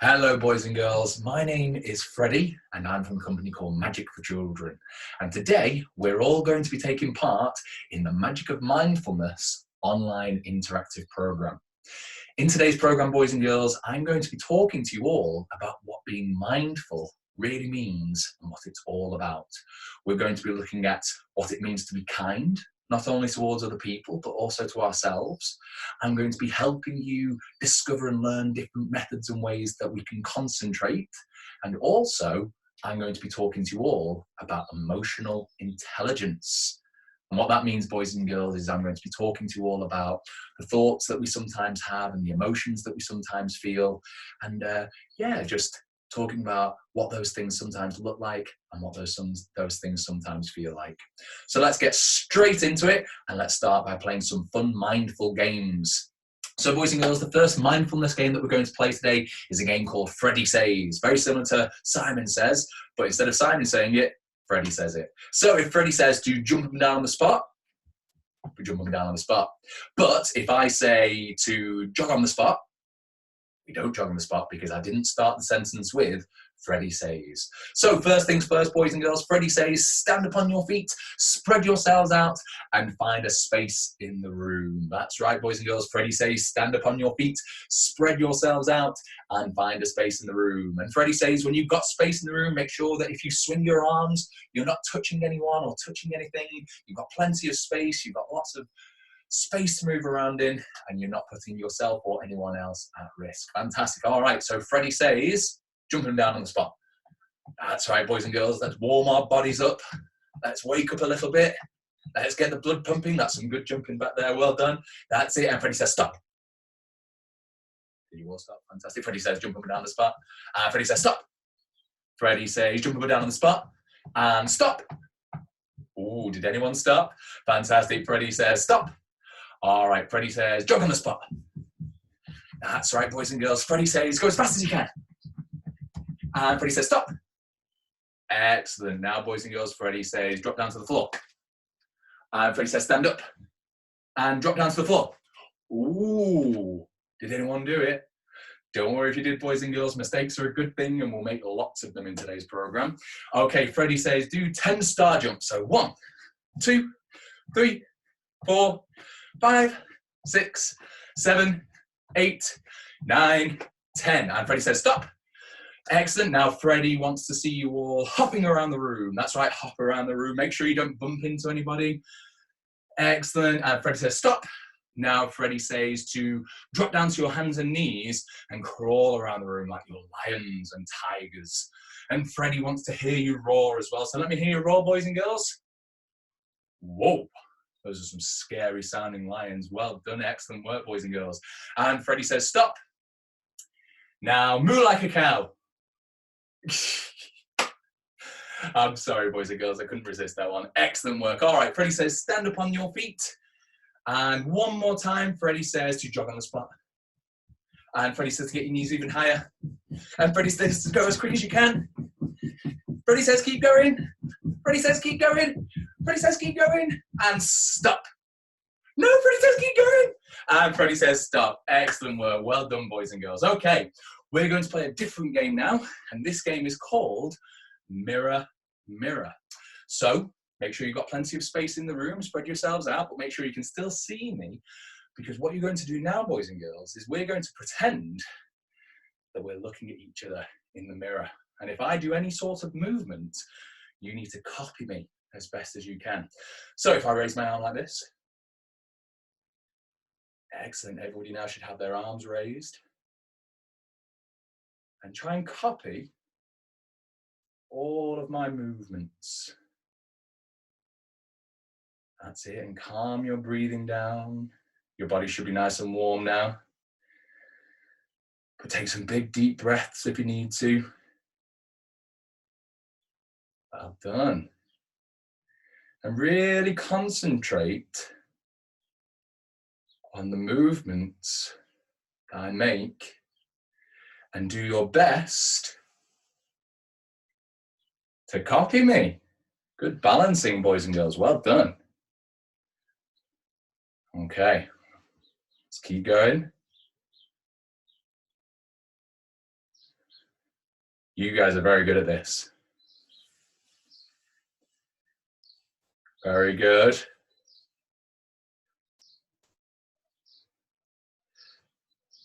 Hello, boys and girls. My name is Freddie, and I'm from a company called Magic for Children. And today, we're all going to be taking part in the Magic of Mindfulness online interactive program. In today's program, boys and girls, I'm going to be talking to you all about what being mindful really means and what it's all about. We're going to be looking at what it means to be kind, not only towards other people, but also to ourselves. I'm going to be helping you discover and learn different methods and ways that we can concentrate. And also, I'm going to be talking to you all about emotional intelligence. And what that means, boys and girls, is I'm going to be talking to you all about the thoughts that we sometimes have and the emotions that we sometimes feel. And just talking about what those things sometimes look like and what those things sometimes feel like. So let's get straight into it, and let's start by playing some fun mindful games. So boys and girls, the first mindfulness game that we're going to play today is a game called Freddie Says. Very similar to Simon Says, but instead of Simon saying it, Freddie says it. So if Freddie says to jump up and down on the spot, we jump up and down on the spot. But if I say to jog on the spot, we don't jog on the spot, because I didn't start the sentence with Freddie says. So first things first, boys and girls, Freddie says, stand upon your feet, spread yourselves out, and find a space in the room. That's right, boys and girls, Freddie says, stand upon your feet, spread yourselves out, and find a space in the room. And Freddie says, when you've got space in the room, make sure that if you swing your arms, you're not touching anyone or touching anything. You've got plenty of space, you've got lots of space to move around in, and you're not putting yourself or anyone else at risk. Fantastic. All right, so Freddie says, jumping down on the spot. That's right, boys and girls, let's warm our bodies up. Let's wake up a little bit. Let's get the blood pumping. That's some good jumping back there. Well done. That's it. And Freddie says, stop. Did you all stop? Fantastic. Freddie says, jump up and down the spot. And Freddie says, stop. Freddie says, jump up and down on the spot. And stop. Ooh, did anyone stop? Fantastic. Freddie says, stop. All right, Freddie says, jog on the spot. That's right, boys and girls. Freddie says, go as fast as you can. And Freddie says, stop. Excellent. Now, boys and girls, Freddie says, drop down to the floor. And Freddie says, stand up. And drop down to the floor. Ooh, did anyone do it? Don't worry if you did, boys and girls. Mistakes are a good thing, and we'll make lots of them in today's program. Okay, Freddie says, do 10 star jumps. So 1, 2, 3, 4, 5, 6, 7, 8, 9, 10. And Freddie says, stop. Excellent. Now Freddie wants to see you all hopping around the room. That's right, hop around the room. Make sure you don't bump into anybody. Excellent. And Freddie says, stop. Now Freddie says to drop down to your hands and knees and crawl around the room like your lions and tigers. And Freddie wants to hear you roar as well. So let me hear you roar, boys and girls. Whoa. Those are some scary sounding lions. Well done. Excellent work, boys and girls. And Freddie says, stop. Now moo like a cow. I'm sorry, boys and girls. I couldn't resist that one. Excellent work. All right. Freddie says, stand up on your feet. And one more time, Freddie says to jog on the spot. And Freddie says to get your knees even higher. And Freddie says to go as quick as you can. Freddie says, keep going. Freddie says, keep going. Freddie says, keep going. And stop. No, Freddie says, keep going. And Freddie says, stop. Excellent work. Well done, boys and girls. Okay, we're going to play a different game now. And this game is called Mirror, Mirror. So make sure you've got plenty of space in the room. Spread yourselves out, but make sure you can still see me. Because what you're going to do now, boys and girls, is we're going to pretend that we're looking at each other in the mirror. And if I do any sort of movement, you need to copy me as best as you can. So if I raise my arm like this, excellent, everybody now should have their arms raised. And try and copy all of my movements. That's it, and calm your breathing down. Your body should be nice and warm now. But take some big deep breaths if you need to. Well done. And really concentrate on the movements that I make, and do your best to copy me. Good balancing, boys and girls. Well done. Okay, let's keep going. You guys are very good at this. Very good.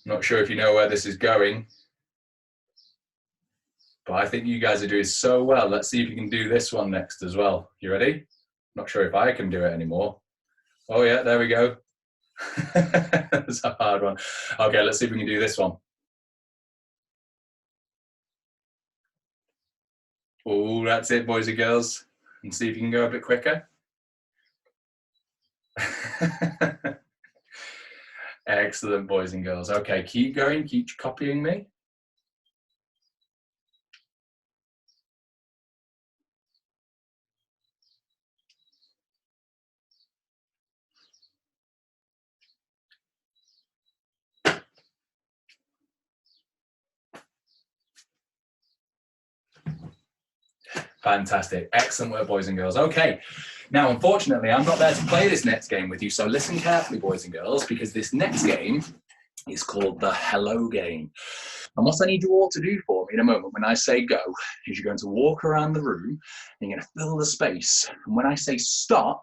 Not sure if you know where this is going, but I think you guys are doing so well. Let's see if you can do this one next as well. You ready? Not sure if I can do it anymore. Oh yeah, there we go. That's a hard one. Okay, let's see if we can do this one. Oh, that's it, boys and girls. And see if you can go a bit quicker. Excellent, boys and girls. Okay, keep going, keep copying me. Fantastic. Excellent work, boys and girls. Okay. Now, unfortunately, I'm not there to play this next game with you, so listen carefully, boys and girls, because this next game is called the Hello Game. And what I need you all to do for me in a moment when I say go is you're going to walk around the room and you're going to fill the space. And when I say stop,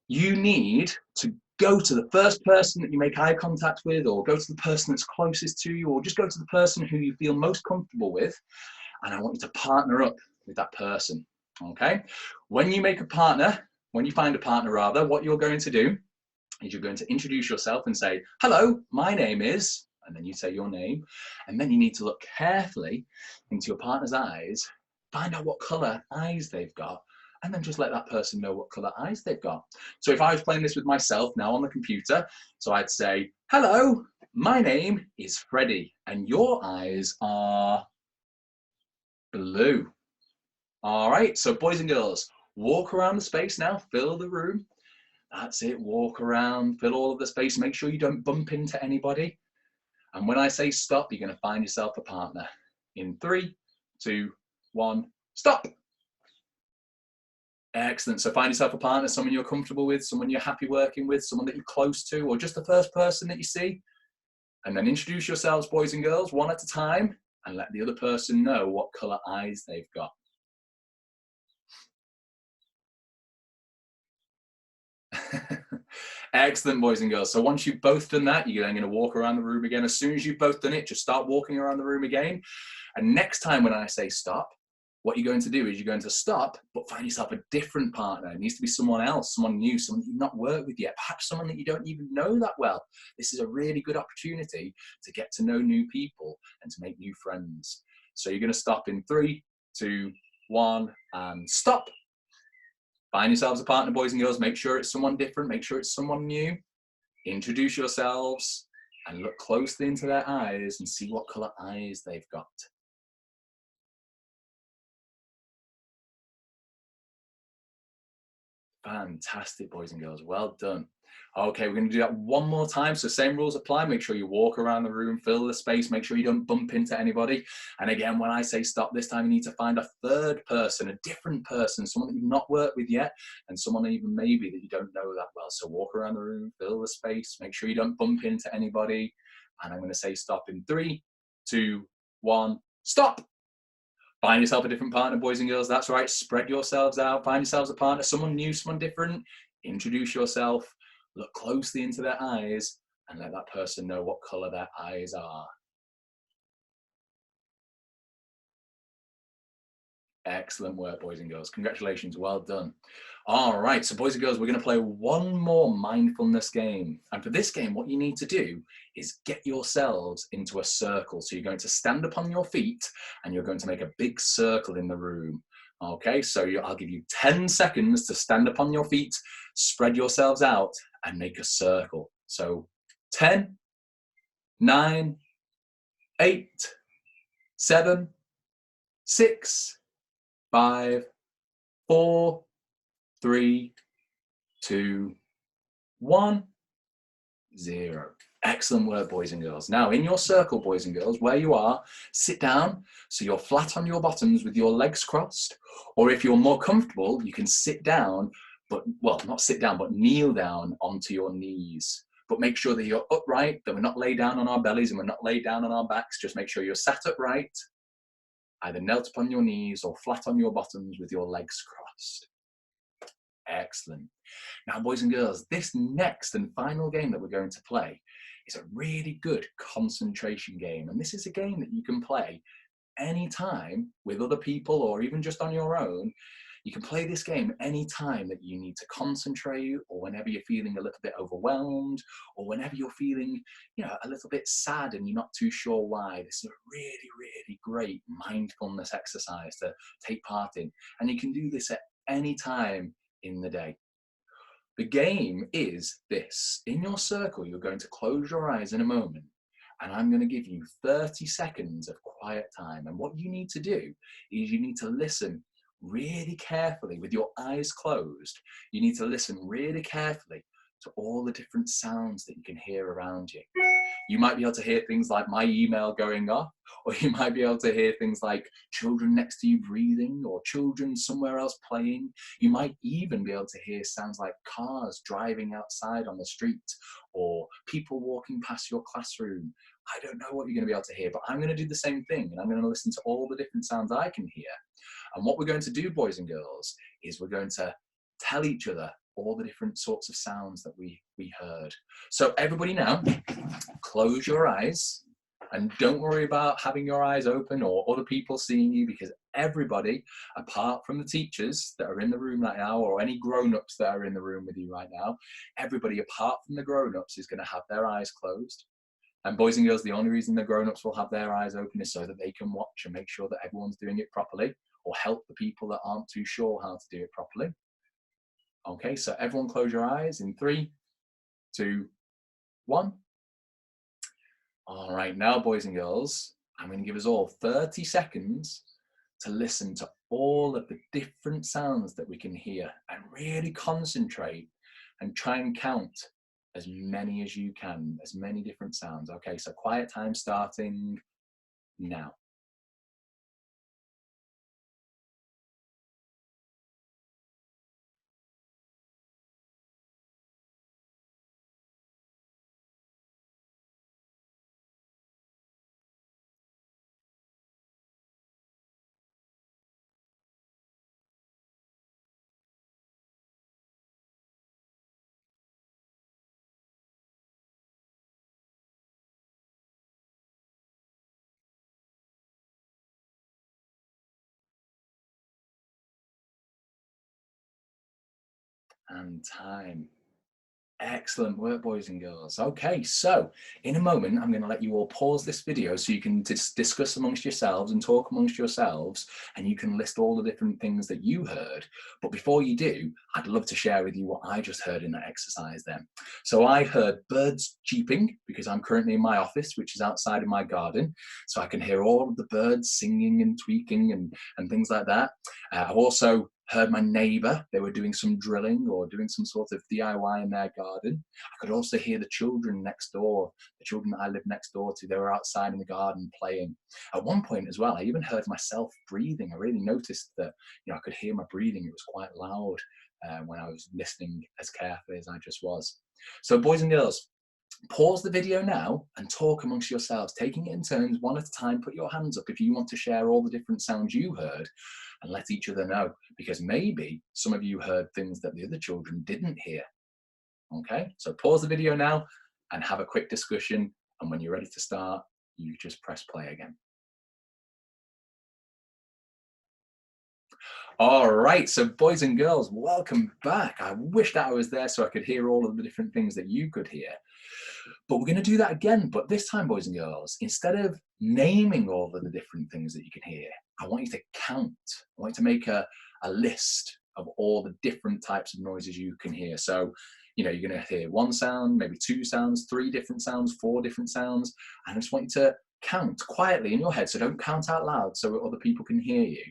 you need to go to the first person that you make eye contact with, or go to the person that's closest to you, or just go to the person who you feel most comfortable with. And I want you to partner up with that person, okay? When you make a partner, when you find a partner rather, what you're going to do is you're going to introduce yourself and say, hello, my name is, and then you say your name, and then you need to look carefully into your partner's eyes, find out what color eyes they've got, and then just let that person know what color eyes they've got. So if I was playing this with myself now on the computer, so I'd say, hello, my name is Freddie, and your eyes are blue. All right, so boys and girls, walk around the space now, fill the room. That's it, walk around, fill all of the space, make sure you don't bump into anybody. And when I say stop, you're gonna find yourself a partner. In 3, 2, 1, stop. Excellent, so find yourself a partner, someone you're comfortable with, someone you're happy working with, someone that you're close to, or just the first person that you see. And then introduce yourselves, boys and girls, one at a time, and let the other person know what color eyes they've got. Excellent, boys and girls. So once you've both done that, you're then going to walk around the room again. As soon as you've both done it, just start walking around the room again. And next time when I say stop, what you're going to do is you're going to stop, but find yourself a different partner. It needs to be someone else, someone new, someone that you've not worked with yet, perhaps someone that you don't even know that well. This is a really good opportunity to get to know new people and to make new friends. So you're going to stop in 3, 2, 1, and stop. Find yourselves a partner, boys and girls. Make sure it's someone different. Make sure it's someone new. Introduce yourselves and look closely into their eyes and see what color eyes they've got. Fantastic, boys and girls. Well done. Okay, we're going to do that one more time. So same rules apply. Make sure you walk around the room, fill the space, make sure you don't bump into anybody. And again, when I say stop, this time you need to find a third person, a different person, someone that you've not worked with yet, and someone even maybe that you don't know that well. So walk around the room, fill the space, make sure you don't bump into anybody. And I'm going to say stop in 3, 2, 1, stop. Find yourself a different partner, boys and girls. That's right. Spread yourselves out. Find yourselves a partner, someone new, someone different. Introduce yourself. Look closely into their eyes and let that person know what color their eyes are. Excellent work, boys and girls. Congratulations. Well done. All right. So boys and girls, we're going to play one more mindfulness game. And for this game, what you need to do is get yourselves into a circle. So you're going to stand up on your feet and you're going to make a big circle in the room. Okay, so I'll give you 10 seconds to stand up on your feet, spread yourselves out and make a circle. So 10, 9, 8, 7, 6, 5, 4, 3, 2, 1, 0. Excellent work, boys and girls. Now, in your circle, boys and girls, where you are, sit down so you're flat on your bottoms with your legs crossed. Or if you're more comfortable, you can sit down, but, well, not sit down, but kneel down onto your knees. But make sure that you're upright, that we're not laid down on our bellies and we're not laid down on our backs. Just make sure you're sat upright either knelt upon your knees or flat on your bottoms with your legs crossed. Excellent. Now, boys and girls, this next and final game that we're going to play is a really good concentration game. And this is a game that you can play anytime with other people or even just on your own. You can play this game anytime that you need to concentrate, or whenever you're feeling a little bit overwhelmed, or whenever you're feeling, a little bit sad and you're not too sure why. This is a really, really great mindfulness exercise to take part in. And you can do this at any time in the day. The game is this. In your circle, you're going to close your eyes in a moment, and I'm going to give you 30 seconds of quiet time. And what you need to do is you need to listen really carefully with your eyes closed. You need to listen really carefully to all the different sounds that you can hear around you. You might be able to hear things like my email going off, or you might be able to hear things like children next to you breathing, or children somewhere else playing. You might even be able to hear sounds like cars driving outside on the street, or people walking past your classroom. I don't know what you're going to be able to hear, but I'm going to do the same thing, and I'm going to listen to all the different sounds I can hear. And what we're going to do, boys and girls, is we're going to tell each other all the different sorts of sounds that we heard. So everybody now, close your eyes, and don't worry about having your eyes open or other people seeing you, because everybody, apart from the teachers that are in the room right now, or any grown-ups that are in the room with you right now, everybody apart from the grown-ups is going to have their eyes closed. And boys and girls, the only reason the grown-ups will have their eyes open is so that they can watch and make sure that everyone's doing it properly, or help the people that aren't too sure how to do it properly. Okay, so everyone close your eyes in 3, 2, 1. All right, now boys and girls, I'm going to give us all 30 seconds to listen to all of the different sounds that we can hear, and really concentrate and try and count as many as you can, as many different sounds. Okay, so quiet time starting now. And time. Excellent work, boys and girls. Okay, so in a moment, I'm going to let you all pause this video so you can discuss amongst yourselves and talk amongst yourselves, and you can list all the different things that you heard. But before you do, I'd love to share with you what I just heard in that exercise then. So I heard birds cheeping, because I'm currently in my office, which is outside in my garden. So I can hear all of the birds singing and tweaking and things like that. I've also heard my neighbour, they were doing some drilling or doing some sort of DIY in their garden. I could also hear the children next door, the children that I live next door to, they were outside in the garden playing. At one point as well, I even heard myself breathing. I really noticed that, I could hear my breathing. It was quite loud when I was listening as carefully as I just was. So boys and girls, pause the video now and talk amongst yourselves, taking it in turns, one at a time. Put your hands up if you want to share all the different sounds you heard, and let each other know, because maybe some of you heard things that the other children didn't hear. Okay, so pause the video now and have a quick discussion, and when you're ready to start, you just press play again. All right, so boys and girls, welcome back. I wish that I was there so I could hear all of the different things that you could hear. But we're going to do that again, but this time, boys and girls, instead of naming all of the different things that you can hear, I want you to count. I want you to make a list of all the different types of noises you can hear. So, you're going to hear one sound, maybe 2 sounds, 3 different sounds, 4 different sounds. And I just want you to count quietly in your head. So don't count out loud so other people can hear you,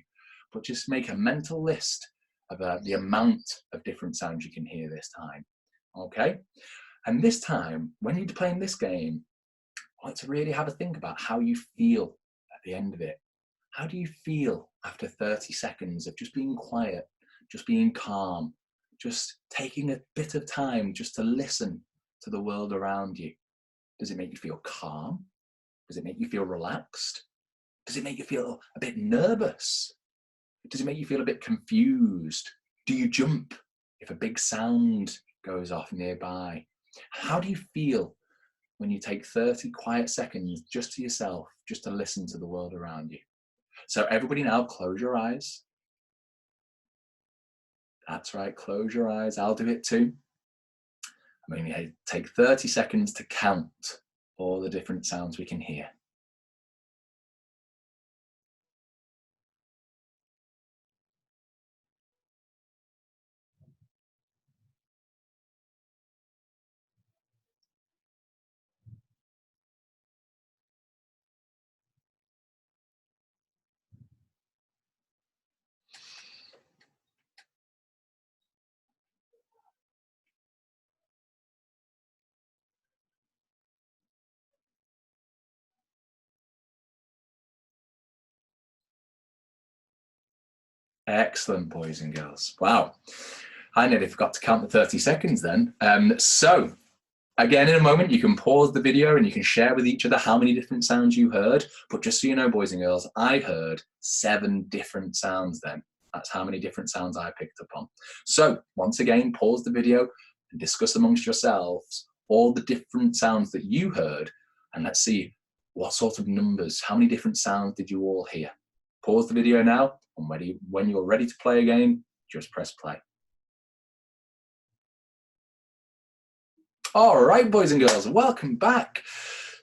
but just make a mental list of the amount of different sounds you can hear this time. Okay? And this time, when you're playing this game, I want to really have a think about how you feel at the end of it. How do you feel after 30 seconds of just being quiet, just being calm, just taking a bit of time just to listen to the world around you? Does it make you feel calm? Does it make you feel relaxed? Does it make you feel a bit nervous? Does it make you feel a bit confused? Do you jump if a big sound goes off nearby? How do you feel when you take 30 quiet seconds just to yourself, just to listen to the world around you? So everybody now, close your eyes. That's right, close your eyes. I'll do it too. I'm going to take 30 seconds to count all the different sounds we can hear. Excellent, boys and girls. Wow. I nearly forgot to count the 30 seconds then. So again, in a moment, you can pause the video and you can share with each other how many different sounds you heard. But just so you know, boys and girls, I heard 7 different sounds then. That's how many different sounds I picked up on. So once again, pause the video and discuss amongst yourselves all the different sounds that you heard. And let's see what sort of numbers, how many different sounds did you all hear? Pause the video now, and when you're ready to play again, just press play. All right, boys and girls, welcome back.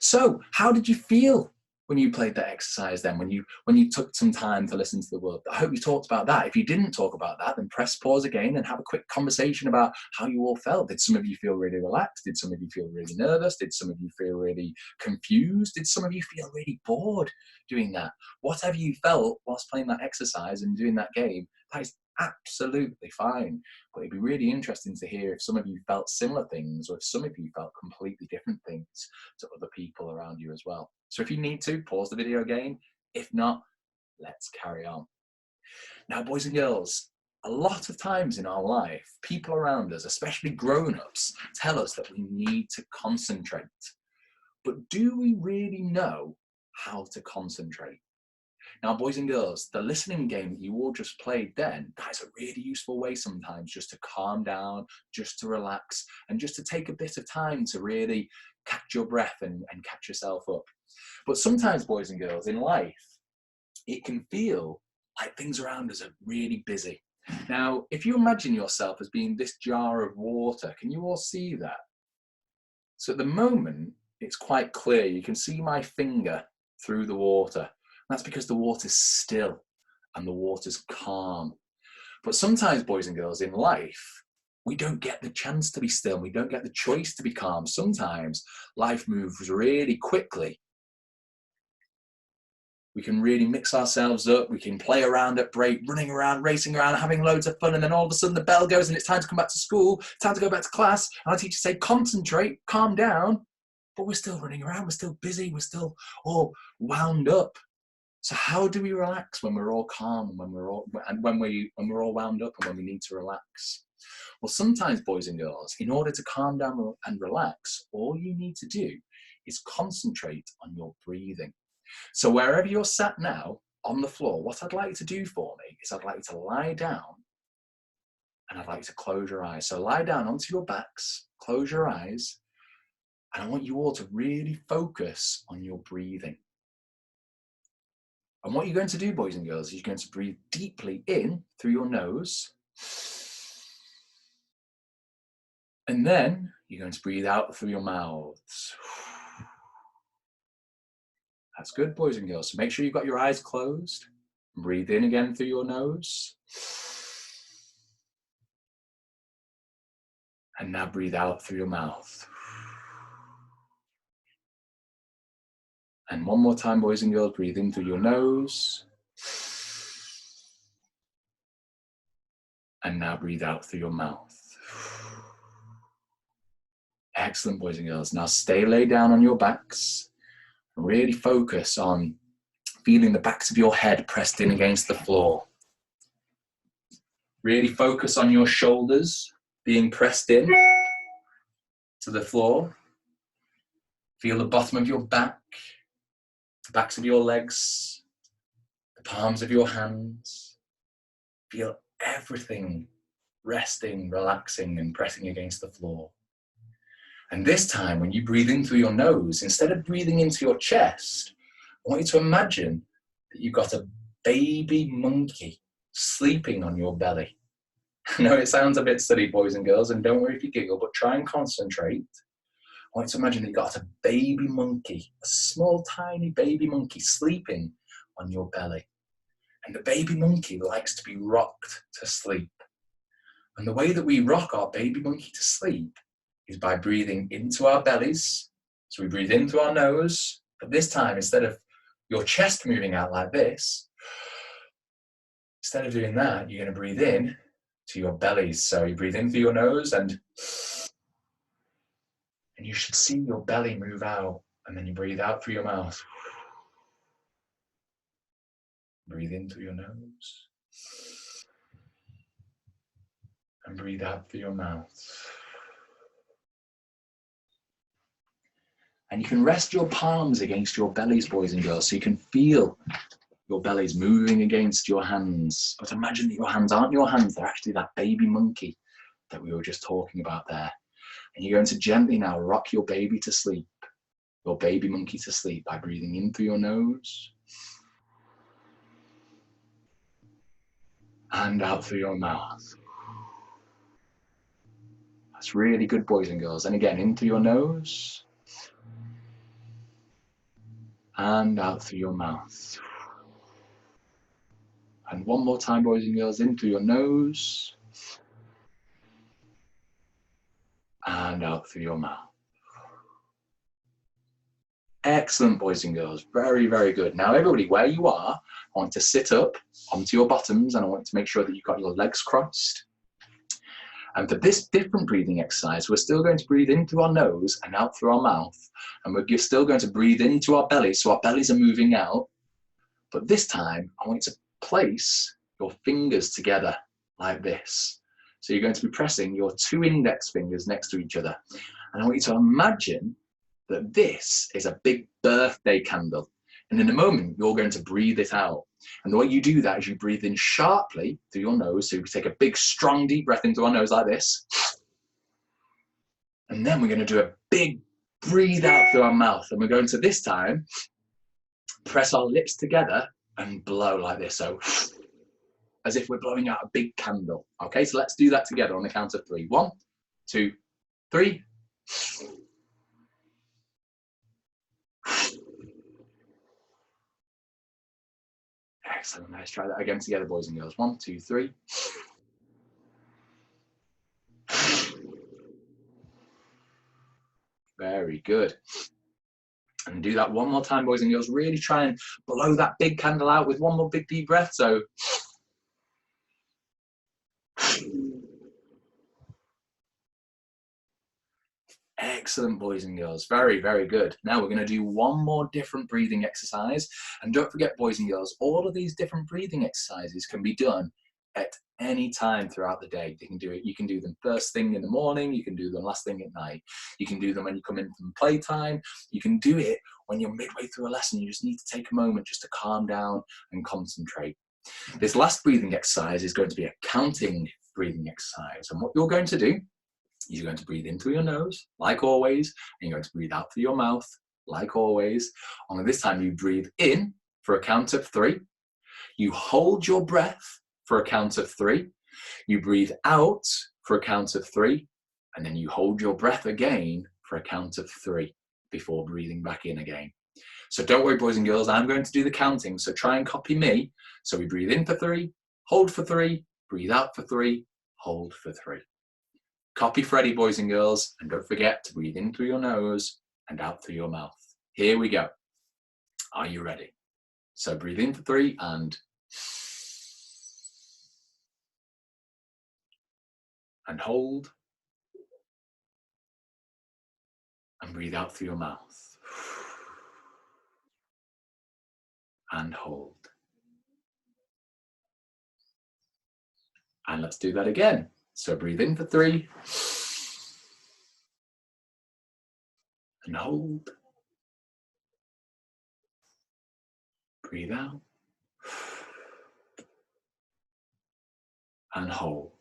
So how did you feel when you played that exercise then, when you took some time to listen to the world? I hope you talked about that. If you didn't talk about that, then press pause again and have a quick conversation about how you all felt. Did some of you feel really relaxed? Did some of you feel really nervous? Did some of you feel really confused? Did some of you feel really bored doing that? Whatever you felt whilst playing that exercise and doing that game, that is absolutely fine. But it'd be really interesting to hear if some of you felt similar things, or if some of you felt completely different things to other people around you as well. So if you need to, pause the video again. If not, let's carry on. Now, boys and girls, a lot of times in our life, people around us, especially grown-ups, tell us that we need to concentrate. But do we really know how to concentrate? Now, boys and girls, the listening game that you all just played then, that is a really useful way sometimes just to calm down, just to relax, and just to take a bit of time to really catch your breath and catch yourself up. But sometimes, boys and girls, in life, it can feel like things around us are really busy. Now, if you imagine yourself as being this jar of water, can you all see that? So at the moment, it's quite clear. You can see my finger through the water. That's because the water's still and the water's calm. But sometimes, boys and girls, in life, we don't get the chance to be still. We don't get the choice to be calm. Sometimes life moves really quickly. We can really mix ourselves up. We can play around at break, running around, racing around, having loads of fun. And then all of a sudden the bell goes and it's time to come back to school, time to go back to class. And our teacher say, concentrate, calm down. But we're still running around. We're still busy. We're still all wound up. So how do we relax when we're all calm, when we're all wound up and when we need to relax? Well, sometimes, boys and girls, in order to calm down and relax, all you need to do is concentrate on your breathing. So wherever you're sat now on the floor, what I'd like you to do for me is I'd like you to lie down and I'd like you to close your eyes. So lie down onto your backs, close your eyes, and I want you all to really focus on your breathing. And what you're going to do, boys and girls, is you're going to breathe deeply in through your nose. And then you're going to breathe out through your mouths. That's good, boys and girls. So make sure you've got your eyes closed. Breathe in again through your nose. And now breathe out through your mouth. And one more time, boys and girls, breathe in through your nose. And now breathe out through your mouth. Excellent, boys and girls. Now stay laid down on your backs. Really focus on feeling the backs of your head pressed in against the floor. Really focus on your shoulders being pressed in to the floor. Feel the bottom of your back, the backs of your legs the palms of your hands. Feel everything resting, relaxing, and pressing against the floor. And this time, when you breathe in through your nose, instead of breathing into your chest, I want you to imagine that you've got a baby monkey sleeping on your belly. I know it sounds a bit silly, boys and girls, and don't worry if you giggle, but try and concentrate. I want you to imagine that you've got a baby monkey, a small, tiny baby monkey sleeping on your belly. And the baby monkey likes to be rocked to sleep. And the way that we rock our baby monkey to sleep is by breathing into our bellies. So we breathe in through our nose, but this time, instead of your chest moving out like this, instead of doing that, you're going to breathe in to your bellies. So you breathe in through your nose and you should see your belly move out, and then you breathe out through your mouth. Breathe in through your nose and breathe out through your mouth. And you can rest your palms against your bellies, boys and girls, so you can feel your bellies moving against your hands. But imagine that your hands aren't your hands, they're actually that baby monkey that we were just talking about there. And you're going to gently now rock your baby to sleep, your baby monkey to sleep, by breathing in through your nose and out through your mouth. That's really good, boys and girls. And again, in through your nose and out through your mouth. And one more time, boys and girls, in through your nose and out through your mouth. Excellent, boys and girls. Very, very good. Now, everybody, where you are, I want to sit up onto your bottoms, and I want to make sure that you've got your legs crossed. And for this different breathing exercise, we're still going to breathe in through our nose and out through our mouth. And we're still going to breathe into our belly, so our bellies are moving out. But this time, I want you to place your fingers together like this. So you're going to be pressing your 2 index fingers next to each other. And I want you to imagine that this is a big birthday candle. And in a moment, you're going to breathe it out. And the way you do that is you breathe in sharply through your nose. So you take a big, strong, deep breath into our nose like this. And then we're going to do a big breathe out through our mouth. And we're going to, this time, press our lips together and blow like this. So as if we're blowing out a big candle. Okay, so let's do that together on the count of 3. 1, 2, 3. Excellent. Let's try that again together, boys and girls. 1, 2, 3. Very good. And do that one more time, boys and girls. Really try and blow that big candle out with one more big deep breath. So excellent, boys and girls. Very, very good. Now we're going to do one more different breathing exercise. And don't forget, boys and girls, all of these different breathing exercises can be done at any time throughout the day. You can do it. You can do them first thing in the morning. You can do them last thing at night. You can do them when you come in from playtime. You can do it when you're midway through a lesson. You just need to take a moment just to calm down and concentrate. This last breathing exercise is going to be a counting breathing exercise. And what you're going to do, you're going to breathe in through your nose, like always, and you're going to breathe out through your mouth, like always. Only this time you breathe in for a count of 3. You hold your breath for a count of 3. You breathe out for a count of 3. And then you hold your breath again for a count of 3 before breathing back in again. So don't worry, boys and girls, I'm going to do the counting. So try and copy me. So we breathe in for 3, hold for 3, breathe out for 3, hold for 3. Copy Freddie, boys and girls, and don't forget to breathe in through your nose and out through your mouth. Here we go. Are you ready? So breathe in for 3 and hold and breathe out through your mouth and hold. And let's do that again. So breathe in for 3 and hold. Breathe out And hold.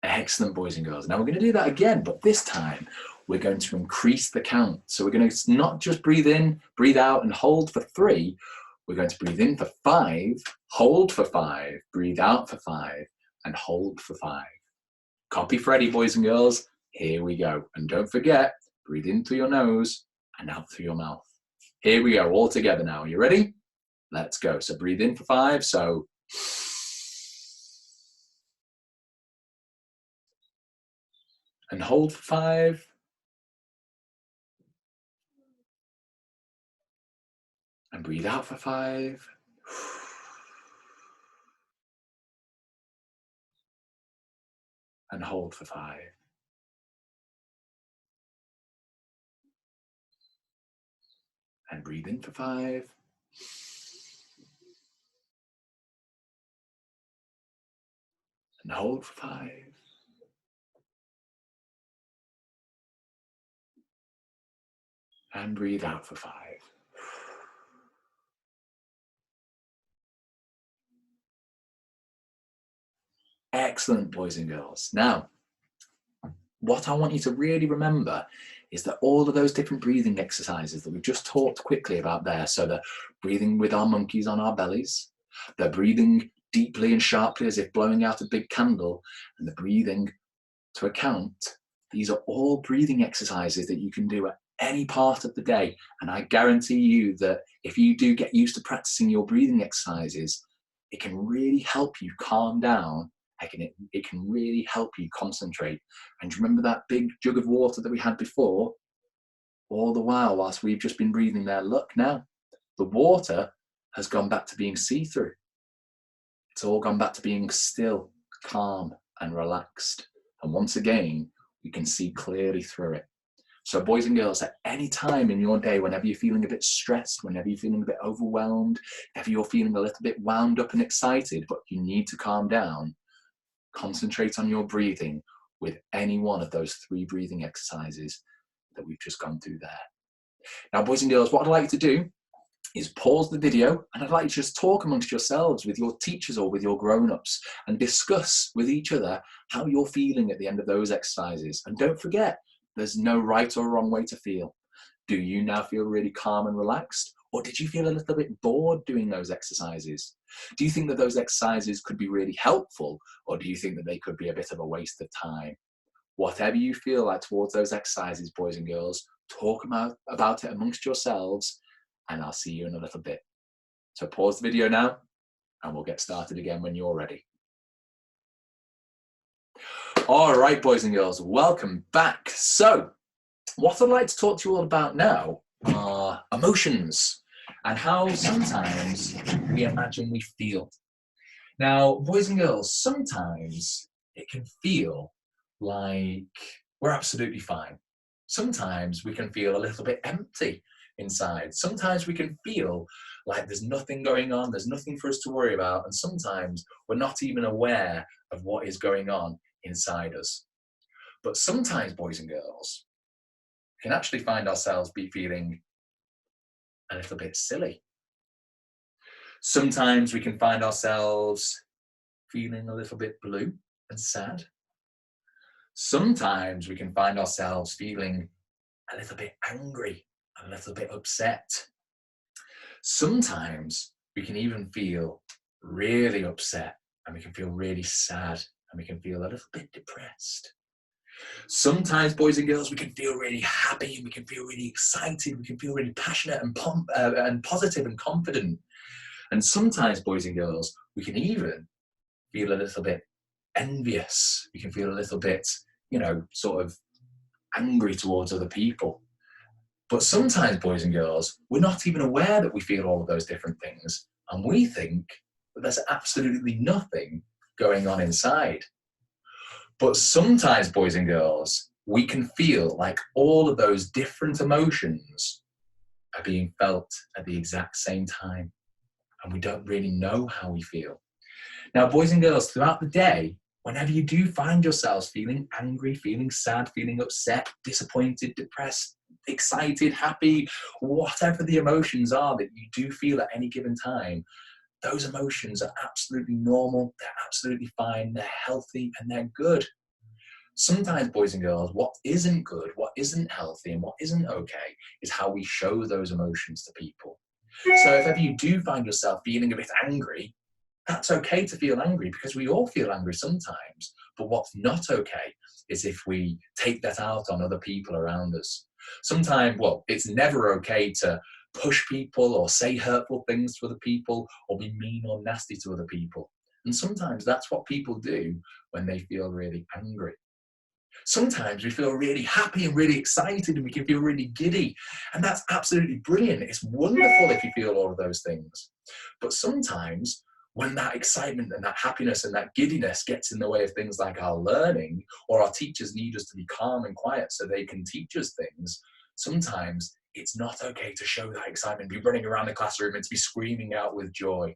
Excellent, boys and girls. Now we're going to do that again, but this time we're going to increase the count. So we're going to not just breathe in, breathe out, and hold for 3. We're going to breathe in for 5, hold for 5, breathe out for 5, and hold for 5. Copy Freddie, boys and girls. Here we go. And don't forget, breathe in through your nose and out through your mouth. Here we go, all together now. Are you ready? Let's go. So breathe in for 5. So and hold for 5. And breathe out for 5. And hold for 5. And breathe in for 5. And hold for 5. And breathe out for 5. Excellent, boys and girls. Now, what I want you to really remember is that all of those different breathing exercises that we've just talked quickly about there, so the breathing with our monkeys on our bellies, the breathing deeply and sharply as if blowing out a big candle, and the breathing to a count, these are all breathing exercises that you can do at any part of the day. And I guarantee you that if you do get used to practicing your breathing exercises, it can really help you calm down. It can really help you concentrate. And remember that big jug of water that we had before? All the whilst we've just been breathing there, look now, the water has gone back to being see-through. It's all gone back to being still, calm, and relaxed. And once again, we can see clearly through it. So boys and girls, at any time in your day, whenever you're feeling a bit stressed, whenever you're feeling a bit overwhelmed, if you're feeling a little bit wound up and excited, but you need to calm down, concentrate on your breathing with any one of those 3 breathing exercises that we've just gone through there. Now, boys and girls, what I'd like you to do is pause the video, and I'd like you to just talk amongst yourselves with your teachers or with your grown-ups and discuss with each other how you're feeling at the end of those exercises. And don't forget, there's no right or wrong way to feel. Do you now feel really calm and relaxed? Or did you feel a little bit bored doing those exercises? Do you think that those exercises could be really helpful? Or do you think that they could be a bit of a waste of time? Whatever you feel like towards those exercises, boys and girls, talk about it amongst yourselves, and I'll see you in a little bit. So pause the video now, and we'll get started again when you're ready. All right, boys and girls, welcome back. So what I'd like to talk to you all about now are emotions and how sometimes we imagine we feel. Now, boys and girls, sometimes it can feel like we're absolutely fine. Sometimes we can feel a little bit empty inside. Sometimes we can feel like there's nothing going on, there's nothing for us to worry about, and sometimes we're not even aware of what is going on inside us. But sometimes, boys and girls, we can actually find ourselves feeling a little bit silly. Sometimes we can find ourselves feeling a little bit blue and sad. Sometimes we can find ourselves feeling a little bit angry, a little bit upset. Sometimes we can even feel really upset, and we can feel really sad, and we can feel a little bit depressed. Sometimes, boys and girls, we can feel really happy, and we can feel really excited, we can feel really passionate and positive and confident. And sometimes, boys and girls, we can even feel a little bit envious. We can feel a little bit, sort of angry towards other people. But sometimes, boys and girls, we're not even aware that we feel all of those different things. And we think that there's absolutely nothing going on inside. But sometimes, boys and girls, we can feel like all of those different emotions are being felt at the exact same time. And we don't really know how we feel. Now, boys and girls, throughout the day, whenever you do find yourselves feeling angry, feeling sad, feeling upset, disappointed, depressed, excited, happy, whatever the emotions are that you do feel at any given time, those emotions are absolutely normal, they're absolutely fine, they're healthy, and they're good. Sometimes, boys and girls, what isn't good, what isn't healthy, and what isn't okay is how we show those emotions to people. So if ever you do find yourself feeling a bit angry, that's okay to feel angry because we all feel angry sometimes. But what's not okay is if we take that out on other people around us. Sometimes, well, it's never okay to push people or say hurtful things to other people or be mean or nasty to other people. And sometimes that's what people do when they feel really angry. Sometimes we feel really happy and really excited and we can feel really giddy. And that's absolutely brilliant. It's wonderful if you feel all of those things. But sometimes when that excitement and that happiness and that giddiness gets in the way of things like our learning, or our teachers need us to be calm and quiet so they can teach us things, sometimes it's not okay to show that excitement, be running around the classroom and to be screaming out with joy.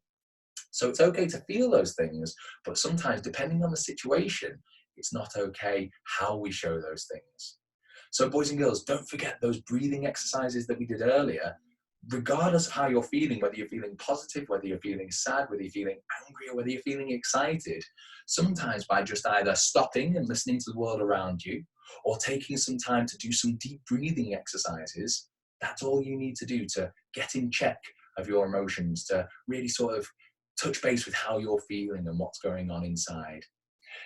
So it's okay to feel those things, but sometimes depending on the situation, it's not okay how we show those things. So boys and girls, don't forget those breathing exercises that we did earlier. Regardless of how you're feeling, whether you're feeling positive, whether you're feeling sad, whether you're feeling angry, or whether you're feeling excited, sometimes by just either stopping and listening to the world around you, or taking some time to do some deep breathing exercises, that's all you need to do to get in check of your emotions, to really sort of touch base with how you're feeling and what's going on inside.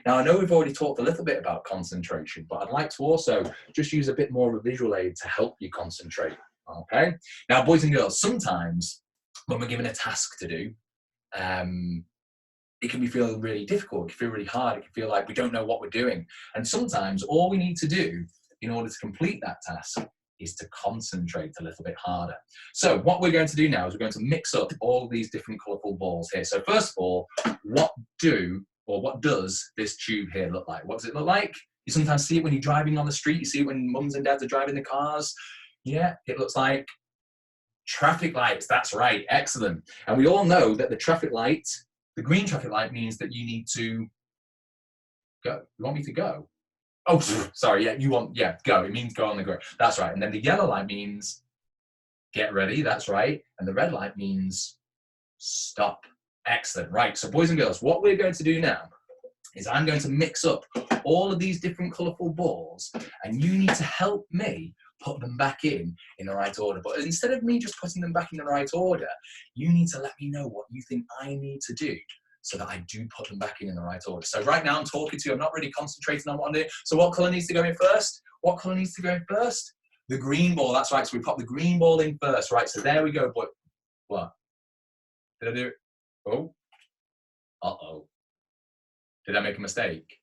Now, I know we've already talked a little bit about concentration, but I'd like to also just use a bit more of a visual aid to help you concentrate, okay? Now, boys and girls, sometimes when we're given a task to do, it can be feeling really difficult, it can feel really hard, it can feel like we don't know what we're doing. And sometimes all we need to do in order to complete that task is to concentrate a little bit harder. So what we're going to do now is we're going to mix up all these different colourful balls here. So first of all, what does this tube here look like? What does it look like? You sometimes see it when you're driving on the street. You see it when mums and dads are driving the cars. Yeah, it looks like traffic lights. That's right, excellent. And we all know that the traffic light, the green traffic light means that you need to go. You want me to go? Oh, sorry, go. It means go on the grid. That's right. And then the yellow light means get ready. That's right. And the red light means stop. Excellent. Right. So boys and girls, what we're going to do now is I'm going to mix up all of these different colourful balls, and you need to help me put them back in the right order. But instead of me just putting them back in the right order, you need to let me know what you think I need to do so that I do put them back in the right order. So right now I'm talking to you, I'm not really concentrating on what I'm doing. So what colour needs to go in first? What colour needs to go in first? The green ball, that's right. So we pop the green ball in first, right? So there we go, but what? Did I do it? Oh, uh-oh. Did I make a mistake?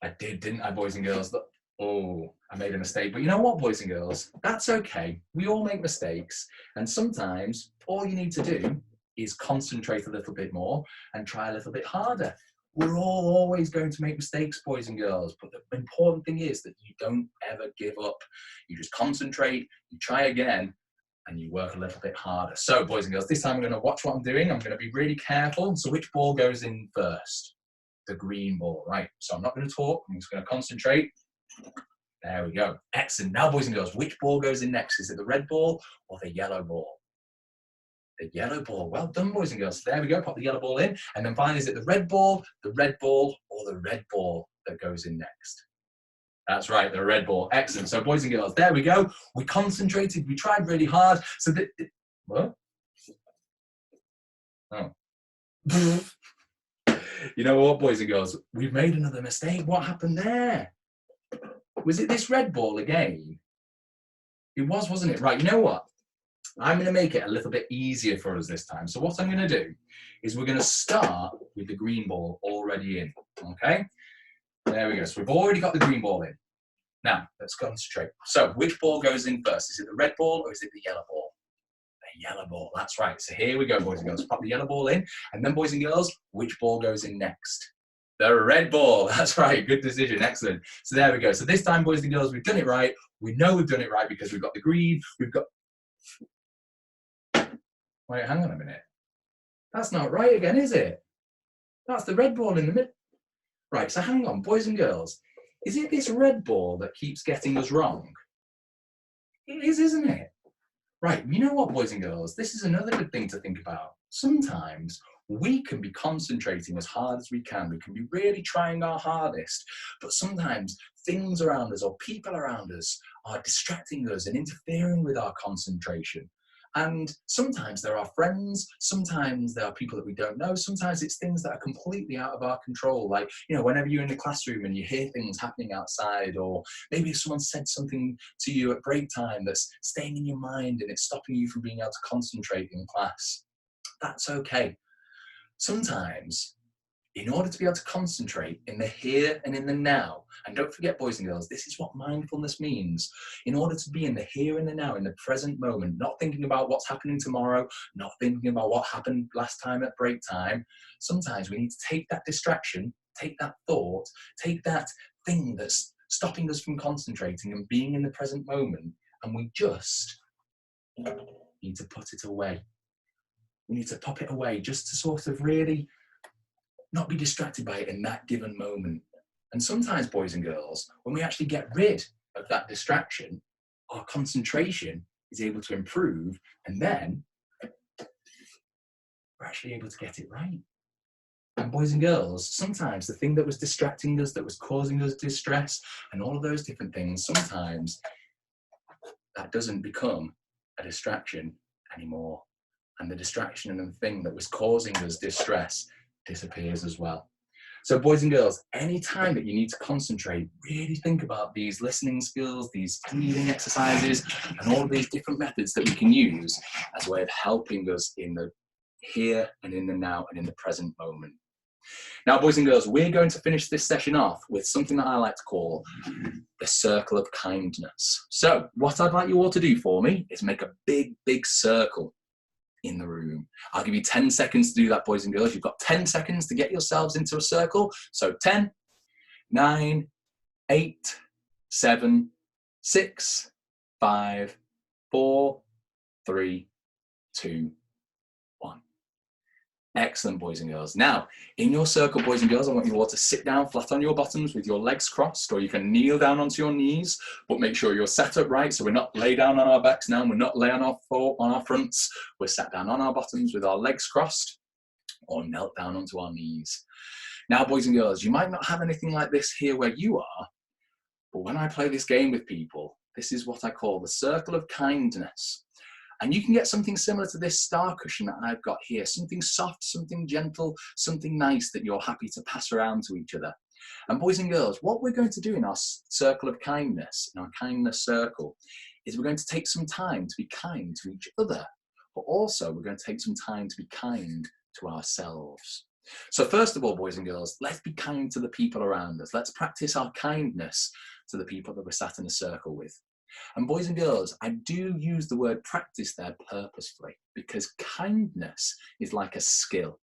I did, didn't I, boys and girls? Oh, I made a mistake. But you know what, boys and girls? That's okay. We all make mistakes. And sometimes all you need to do is concentrate a little bit more and try a little bit harder. We're all always going to make mistakes, boys and girls. But the important thing is that you don't ever give up. You just concentrate, you try again, and you work a little bit harder. So, boys and girls, this time I'm going to watch what I'm doing. I'm going to be really careful. So which ball goes in first? The green ball, right? So I'm not going to talk. I'm just going to concentrate. There we go. Excellent. Now, boys and girls, which ball goes in next? Is it the red ball or the yellow ball? The yellow ball. Well done, boys and girls. So there we go. Pop the yellow ball in. And then finally, is it the red ball, or the red ball that goes in next? That's right, the red ball. Excellent. So, boys and girls, there we go. We concentrated. We tried really hard. So that... What? Oh. You know what, boys and girls? We've made another mistake. What happened there? Was it this red ball again? It was, wasn't it? Right, you know what? I'm going to make it a little bit easier for us this time. So what I'm going to do is we're going to start with the green ball already in, okay? There we go. So we've already got the green ball in. Now, let's concentrate. So which ball goes in first? Is it the red ball or is it the yellow ball? The yellow ball, that's right. So here we go, boys and girls. Pop the yellow ball in. And then, boys and girls, which ball goes in next? The red ball. That's right. Good decision. Excellent. So there we go. So this time, boys and girls, we've done it right. We know we've done it right because we've got the green. We've got... Wait, hang on a minute. That's not right again, is it? That's the red ball in the middle. Right, so hang on, boys and girls. Is it this red ball that keeps getting us wrong? It is, isn't it? Right, you know what, boys and girls? This is another good thing to think about. Sometimes we can be concentrating as hard as we can. We can be really trying our hardest, but sometimes things around us or people around us are distracting us and interfering with our concentration. And sometimes there are friends, sometimes there are people that we don't know, sometimes it's things that are completely out of our control. Like, whenever you're in the classroom and you hear things happening outside, or maybe if someone said something to you at break time that's staying in your mind and it's stopping you from being able to concentrate in class. That's okay. Sometimes, in order to be able to concentrate in the here and in the now, and don't forget, boys and girls, this is what mindfulness means. In order to be in the here and the now, in the present moment, not thinking about what's happening tomorrow, not thinking about what happened last time at break time, sometimes we need to take that distraction, take that thought, take that thing that's stopping us from concentrating and being in the present moment, and we just need to put it away. We need to pop it away just to sort of really not be distracted by it in that given moment. And sometimes, boys and girls, when we actually get rid of that distraction, our concentration is able to improve, and then we're actually able to get it right. And boys and girls, sometimes the thing that was distracting us, that was causing us distress, and all of those different things, sometimes that doesn't become a distraction anymore. And the distraction and the thing that was causing us distress disappears as well. So boys and girls, any time that you need to concentrate, really think about these listening skills, these breathing exercises, and all of these different methods that we can use as a way of helping us in the here and in the now and in the present moment. Now, boys and girls, we're going to finish this session off with something that I like to call the circle of kindness. So what I'd like you all to do for me is make a big, big circle in the room. I'll give you 10 seconds to do that, boys and girls. You've got 10 seconds to get yourselves into a circle. So 10, 9, 8, 7, 6, 5, 4, 3, 2, 1. Excellent, boys and girls. Now, in your circle, boys and girls, I want you all to sit down flat on your bottoms with your legs crossed, or you can kneel down onto your knees, but make sure you're sat up right, so we're not lay down on our backs now, and we're not lay on our fronts. We're sat down on our bottoms with our legs crossed, or knelt down onto our knees. Now, boys and girls, you might not have anything like this here where you are, but when I play this game with people, this is what I call the circle of kindness. And you can get something similar to this star cushion that I've got here, something soft, something gentle, something nice that you're happy to pass around to each other. And boys and girls, what we're going to do in our circle of kindness, in our kindness circle, is we're going to take some time to be kind to each other, but also we're going to take some time to be kind to ourselves. So first of all, boys and girls, let's be kind to the people around us. Let's practice our kindness to the people that we're sat in a circle with. And boys and girls, I do use the word practice there purposefully, because kindness is like a skill.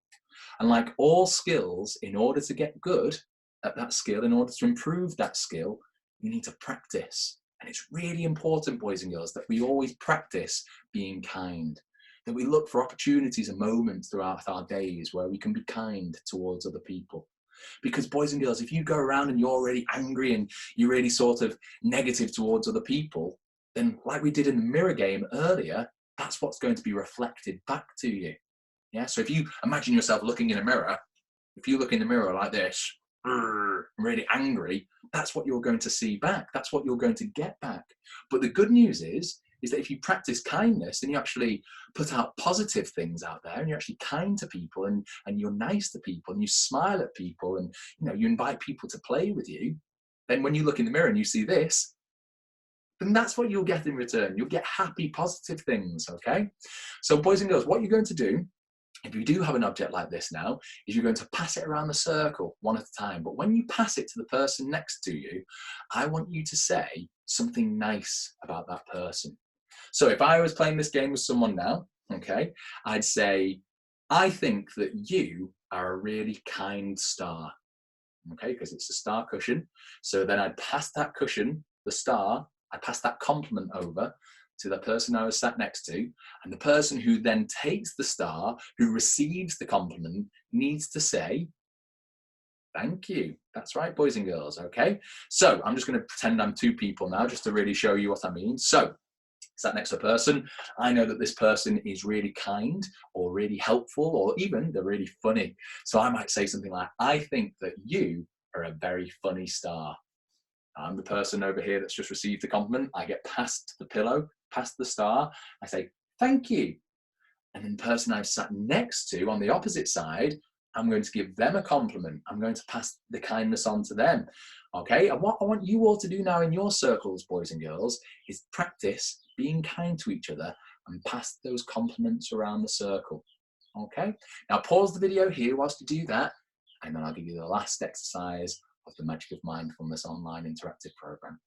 And like all skills, in order to get good at that skill, in order to improve that skill, you need to practice. And it's really important, boys and girls, that we always practice being kind, that we look for opportunities and moments throughout our days where we can be kind towards other people. Because boys and girls, if you go around and you're really angry and you're really sort of negative towards other people, then like we did in the mirror game earlier, that's what's going to be reflected back to you. Yeah. So if you imagine yourself looking in a mirror, if you look in the mirror like this, really angry, that's what you're going to see back. That's what you're going to get back. But the good news is that if you practice kindness and you actually put out positive things out there and you're actually kind to people and you're nice to people and you smile at people and you invite people to play with you, then when you look in the mirror and you see this, then that's what you'll get in return. You'll get happy, positive things, okay? So boys and girls, what you're going to do, if you do have an object like this now, is you're going to pass it around the circle one at a time. But when you pass it to the person next to you, I want you to say something nice about that person. So if I was playing this game with someone now, okay, I'd say, I think that you are a really kind star, okay, because it's a star cushion. So then I'd pass that cushion, the star, I'd pass that compliment over to the person I was sat next to, and the person who then takes the star, who receives the compliment, needs to say, thank you. That's right, boys and girls, okay? So I'm just going to pretend I'm two people now, just to really show you what I mean. So Sat next to a person, I know that this person is really kind or really helpful or even they're really funny. So I might say something like, I think that you are a very funny star. I'm the person over here that's just received the compliment. I get past the pillow, past the star. I say, thank you. And then the person I've sat next to on the opposite side, I'm going to give them a compliment. I'm going to pass the kindness on to them. Okay, and what I want you all to do now in your circles, boys and girls, is practice being kind to each other and pass those compliments around the circle. Okay, now pause the video here whilst you do that, and then I'll give you the last exercise of the Magic of Mindfulness online interactive program.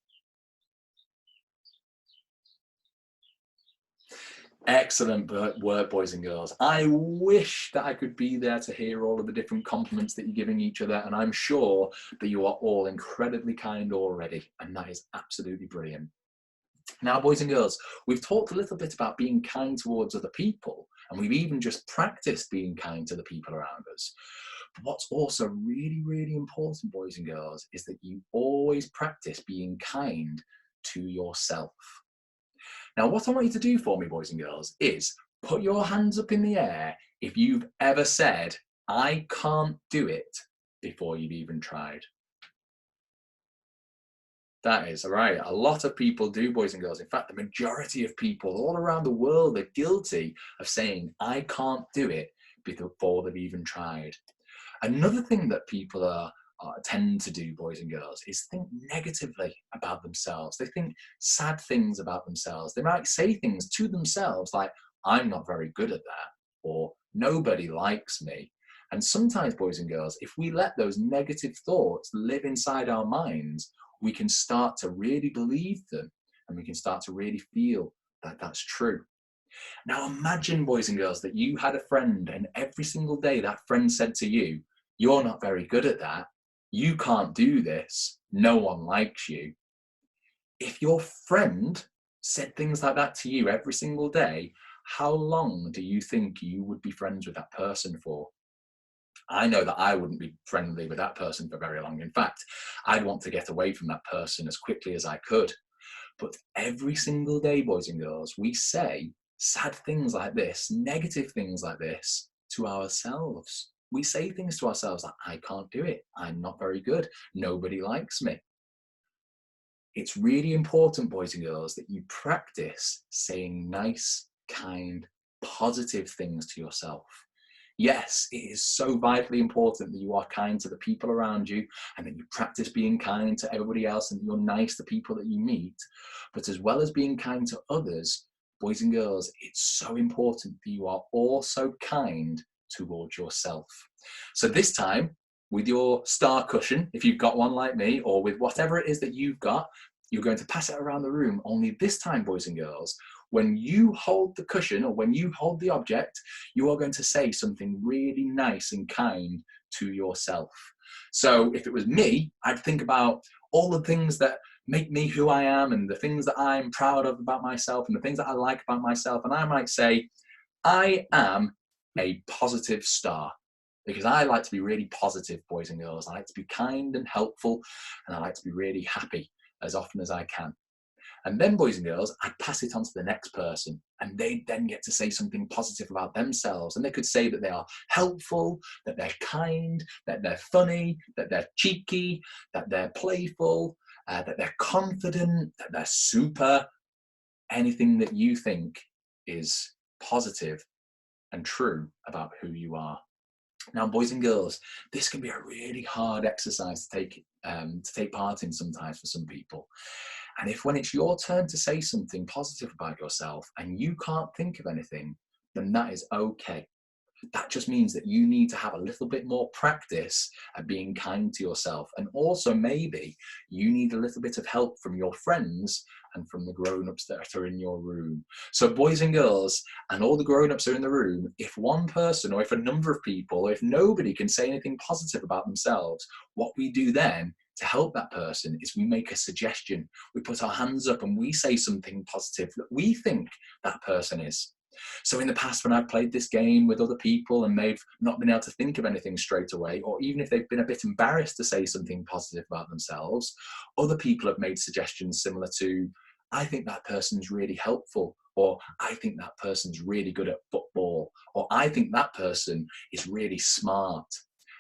Excellent work, boys and girls. I wish that I could be there to hear all of the different compliments that you're giving each other, and I'm sure that you are all incredibly kind already, and that is absolutely brilliant. Now, boys and girls, we've talked a little bit about being kind towards other people, and we've even just practiced being kind to the people around us. But what's also really, really important, boys and girls, is that you always practice being kind to yourself. Now, what I want you to do for me, boys and girls, is put your hands up in the air if you've ever said, I can't do it, before you've even tried. That is right. A lot of people do, boys and girls. In fact, the majority of people all around the world are guilty of saying, I can't do it, before they've even tried. Another thing that people tend to do, boys and girls, is think negatively about themselves. They think sad things about themselves. They might say things to themselves like, I'm not very good at that, or nobody likes me. And sometimes, boys and girls, if we let those negative thoughts live inside our minds, we can start to really believe them, and we can start to really feel that that's true. Now imagine, boys and girls, that you had a friend and every single day that friend said to you, you're not very good at that, you can't do this, no one likes you. If your friend said things like that to you every single day, how long do you think you would be friends with that person for? I know that I wouldn't be friendly with that person for very long. In fact, I'd want to get away from that person as quickly as I could. But every single day, boys and girls, we say sad things like this, negative things like this to ourselves. We say things to ourselves like, I can't do it. I'm not very good. Nobody likes me. It's really important, boys and girls, that you practice saying nice, kind, positive things to yourself. Yes, it is so vitally important that you are kind to the people around you and that you practice being kind to everybody else and you're nice to people that you meet. But as well as being kind to others, boys and girls, it's so important that you are also kind towards yourself. So this time, with your star cushion, if you've got one like me, or with whatever it is that you've got, you're going to pass it around the room. Only this time, boys and girls, when you hold the cushion or when you hold the object, you are going to say something really nice and kind to yourself. So if it was me, I'd think about all the things that make me who I am and the things that I'm proud of about myself and the things that I like about myself. And I might say, I am a positive star. Because I like to be really positive, boys and girls. I like to be kind and helpful, and I like to be really happy as often as I can. And then, boys and girls, I'd pass it on to the next person, and they then get to say something positive about themselves. And they could say that they are helpful, that they're kind, that they're funny, that they're cheeky, that they're playful, that they're confident, that they're super. Anything that you think is positive and true about who you are. Now, boys and girls, this can be a really hard exercise to take part in sometimes for some people. And if when it's your turn to say something positive about yourself and you can't think of anything, then that is okay. That just means that you need to have a little bit more practice at being kind to yourself. And also maybe you need a little bit of help from your friends and from the grown-ups that are in your room. So boys and girls, and all the grown-ups are in the room, if one person or if a number of people, or if nobody can say anything positive about themselves, what we do then to help that person is we make a suggestion. We put our hands up and we say something positive that we think that person is. So in the past, when I've played this game with other people and they've not been able to think of anything straight away, or even if they've been a bit embarrassed to say something positive about themselves, other people have made suggestions similar to, I think that person's really helpful, or I think that person's really good at football, or I think that person is really smart.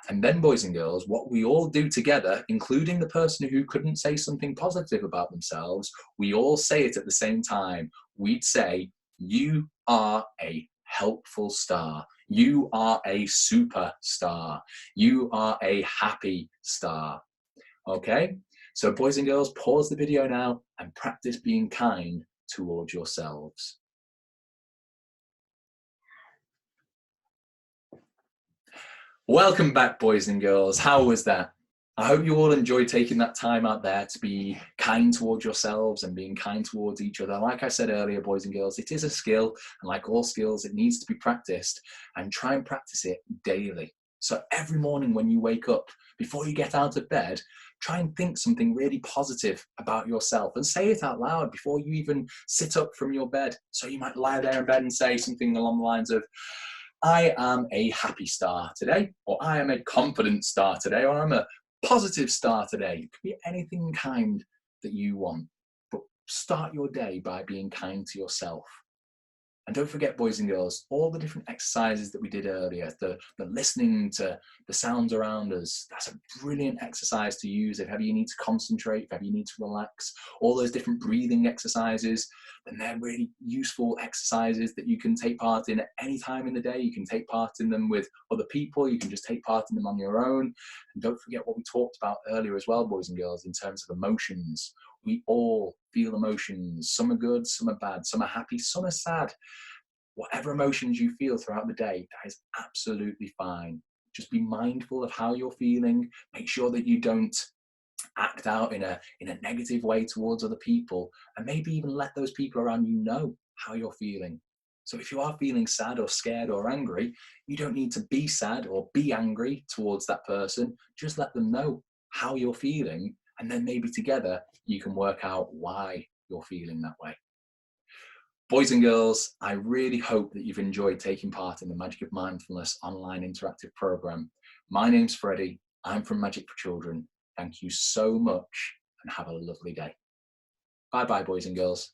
And then, boys and girls, what we all do together, including the person who couldn't say something positive about themselves, we all say it at the same time. We'd say, you are a helpful star. You are a superstar. You are a happy star. Okay? So, boys and girls, pause the video now and practice being kind towards yourselves. Welcome back, boys and girls. How was that? I hope you all enjoyed taking that time out there to be kind towards yourselves and being kind towards each other. Like I said earlier, boys and girls, it is a skill, and like all skills, it needs to be practiced, and try and practice it daily. So every morning when you wake up, before you get out of bed, try and think something really positive about yourself and say it out loud before you even sit up from your bed. So you might lie there in bed and say something along the lines of, I am a happy star today, or I am a confident star today, or I'm a positive star today. It could be anything kind that you want, but start your day by being kind to yourself. And don't forget, boys and girls, all the different exercises that we did earlier, the listening to the sounds around us, that's a brilliant exercise to use if ever you need to concentrate, if ever you need to relax. All those different breathing exercises, and they're really useful exercises that you can take part in at any time in the day. You can take part in them with other people. You can just take part in them on your own. And don't forget what we talked about earlier as well, boys and girls, in terms of emotions. We all feel emotions. Some are good, some are bad, some are happy, some are sad. Whatever emotions you feel throughout the day, that is absolutely fine. Just be mindful of how you're feeling. Make sure that you don't act out in a negative way towards other people, and maybe even let those people around you know how you're feeling. So if you are feeling sad or scared or angry, you don't need to be sad or be angry towards that person. Just let them know how you're feeling, and then maybe together you can work out why you're feeling that way. Boys and girls, I really hope that you've enjoyed taking part in the Magic of Mindfulness online interactive program. My name's Freddie. I'm from Magic for Children. Thank you so much and have a lovely day. Bye bye, boys and girls.